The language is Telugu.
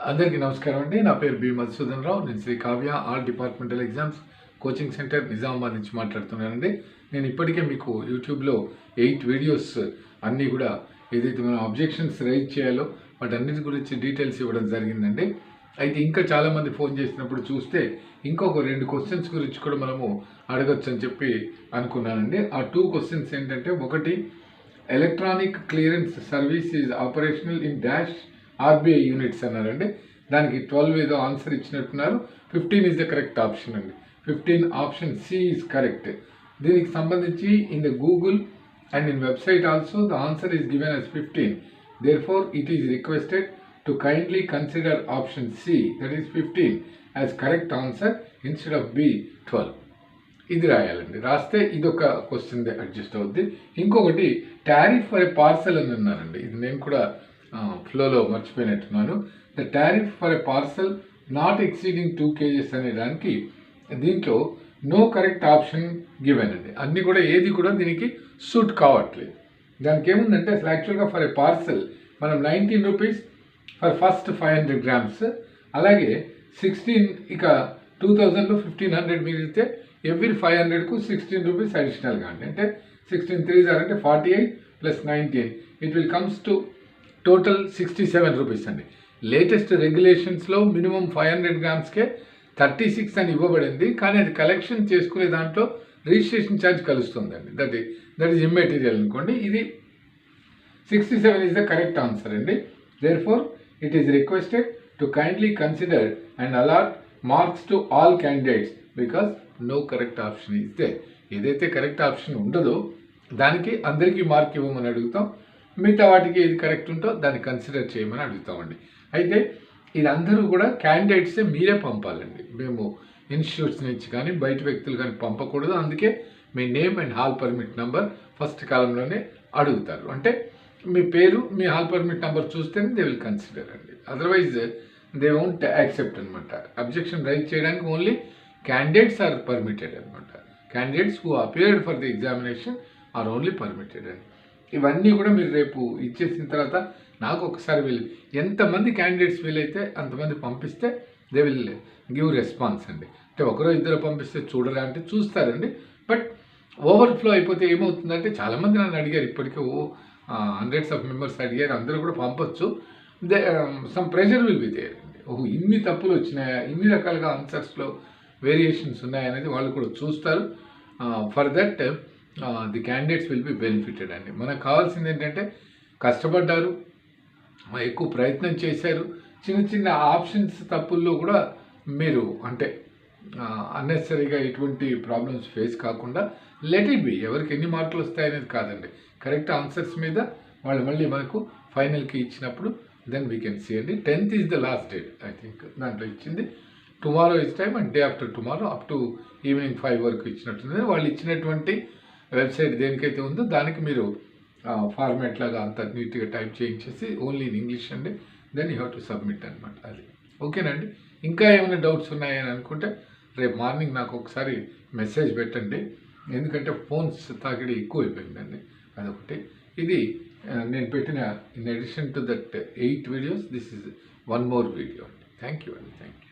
అందరికీ నమస్కారం అండి. నా పేరు బి మధుసూదన్ రావు. నేను Sri Kavya all departmental exams coaching centre Nizamabad నుంచి మాట్లాడుతున్నానండి. నేను ఇప్పటికే మీకు యూట్యూబ్లో 8 వీడియోస్ అన్నీ కూడా ఏదైతే మనం అబ్జెక్షన్స్ రైజ్ చేయాలో వాటన్నిటి గురించి డీటెయిల్స్ ఇవ్వడం జరిగిందండి. అయితే ఇంకా చాలామంది ఫోన్ చేసినప్పుడు చూస్తే ఇంకొక 2 క్వశ్చన్స్ గురించి కూడా మనము అడగచ్చు అని చెప్పి అనుకున్నానండి. ఆ 2 క్వశ్చన్స్ ఏంటంటే, ఒకటి, electronic clearance service is operational in dash RBI units అన్నారండి. దానికి 12 ఏదో ఆన్సర్ ఇచ్చినట్టున్నారు. 15 ఈజ్ ద కరెక్ట్ ఆప్షన్ అండి. 15 ఆప్షన్ సి ఈజ్ కరెక్ట్. దీనికి సంబంధించి in the Google and in website also the answer is given as 15. Therefore, it is requested to kindly consider option C, that is 15, as correct answer instead of B, 12. ఇది రాయాలండి. రాస్తే ఇదొక క్వశ్చన్ అడ్జస్ట్ అవుద్ది. ఇంకొకటి, టారిఫ్ ఫర్ ఎ పార్సల్ అని అన్నారండి. ఇది నేను కూడా ఫ్లోలో మర్చిపోయినట్టున్నాను. The tariff for a parcel not exceeding 2 kgs అనే దానికి దీంట్లో నో కరెక్ట్ ఆప్షన్ గివెన్ అండి. అన్నీ కూడా ఏది కూడా దీనికి సూట్ కావట్లేదు. దానికి ఏముందంటే, అసలు యాక్చువల్గా ఫర్ ఎ పార్సల్ మనం 19 రూపీస్ ఫర్ ఫస్ట్ 500 grams, అలాగే 16, ఇక 2000లో 1500 మిగిలితే ఎవ్రీ 500కు 16 రూపీస్ అడిషనల్గా అండి. అంటే 16 3s అంటే 48 plus 19 it will comes to total 67 rupees అండి. లేటెస్ట్ రెగ్యులేషన్స్లో మినిమం 500 గ్రామ్స్కే 36 అని ఇవ్వబడింది. కానీ అది కలెక్షన్ చేసుకునే దాంట్లో రిజిస్ట్రేషన్ ఛార్జ్ కలుస్తుందండి. దట్ ఈజ్ ఇమ్మెటీరియల్ అనుకోండి. ఇది 67 ఈజ్ ద కరెక్ట్ ఆన్సర్ అండి. Therefore it is requested to kindly consider and allot marks to all candidates because no correct option is there. ఏదైతే కరెక్ట్ ఆప్షన్ ఉండదో దానికి అందరికీ మార్క్ ఇవ్వమని అడుగుతాం. మిగతా వాటికి ఏది కరెక్ట్ ఉంటో దాన్ని కన్సిడర్ చేయమని అడుగుతామండి. అయితే ఇది అందరూ కూడా క్యాండిడేట్సే మీరే పంపాలండి. మేము ఇన్స్టిట్యూట్స్ నుంచి కానీ బయట వ్యక్తులు కానీ పంపకూడదు. అందుకే మీ name and hall permit number first కాలంలోనే అడుగుతారు. అంటే మీ పేరు, మీ హాల్ పర్మిట్ నెంబర్ చూస్తేనే దే విల్ కన్సిడర్ అండి. అదర్వైజ్ దే వోంట్ యాక్సెప్ట్ అనమాట. అబ్జెక్షన్ రైజ్ చేయడానికి ఓన్లీ క్యాండిడేట్స్ ఆర్ పర్మిటెడ్ అనమాట. Candidates who appeared for the examination are only permitted అండి. ఇవన్నీ కూడా మీరు రేపు ఇచ్చేసిన తర్వాత నాకు ఒకసారి ఎంతమంది క్యాండిడేట్స్ వీలైతే అంతమంది పంపిస్తే దే విల్ గివ్ రెస్పాన్స్ అండి. అంటే ఒకరో ఇద్దరు పంపిస్తే చూడరా అంటే చూస్తారండి. బట్ ఓవర్ఫ్లో అయిపోతే ఏమవుతుందంటే, చాలామంది నన్ను అడిగారు, ఇప్పటికే హండ్రెడ్స్ ఆఫ్ మెంబర్స్ అడిగారు. అందరూ కూడా పంపొచ్చు. Some pressure will be there అండి. ఇన్ని తప్పులు వచ్చినాయా, ఇన్ని రకాలుగా ఆన్సర్స్లో వేరియేషన్స్ ఉన్నాయనేది వాళ్ళు కూడా చూస్తారు. For that the candidates will be benefited అండి. మనకు కావాల్సింది ఏంటంటే, కష్టపడ్డారు, ఎక్కువ ప్రయత్నం చేశారు, చిన్న చిన్న ఆప్షన్స్ తప్పుల్లో కూడా మీరు అంటే అన్నెసరీగా ఎటువంటి ప్రాబ్లమ్స్ ఫేస్ కాకుండా లెట్ ఇట్ బి. ఎవరికి ఎన్ని మార్కులు వస్తాయనేది కాదండి, కరెక్ట్ ఆన్సర్స్ మీద వాళ్ళు మళ్ళీ మనకు ఫైనల్కి ఇచ్చినప్పుడు దెన్ వీ కెన్ సీ అండి. 10th is the last date I think. దాంట్లో ఇచ్చింది tomorrow is time and day after tomorrow up to evening 5 వరకు ఇచ్చినట్టుంది. వాళ్ళు ఇచ్చినటువంటి వెబ్సైట్ దేనికైతే ఉందో దానికి మీరు ఫార్మాట్ లాగా అంత నీట్గా టైప్ చేయించేసి ఓన్లీ ఇన్ ఇంగ్లీష్ అండి, then you have to submit అనమాట. అది ఓకేనండి. ఇంకా ఏమైనా డౌట్స్ ఉన్నాయని అనుకుంటే రేపు మార్నింగ్ నాకు ఒకసారి మెసేజ్ పెట్టండి. ఎందుకంటే ఫోన్స్ తాకిడి ఎక్కువ అయిపోయిందండి, అదొకటి. ఇది నేను పెట్టిన in addition to that 8 videos, this is 1 more video అండి. థ్యాంక్ యూ అండి. Thank you.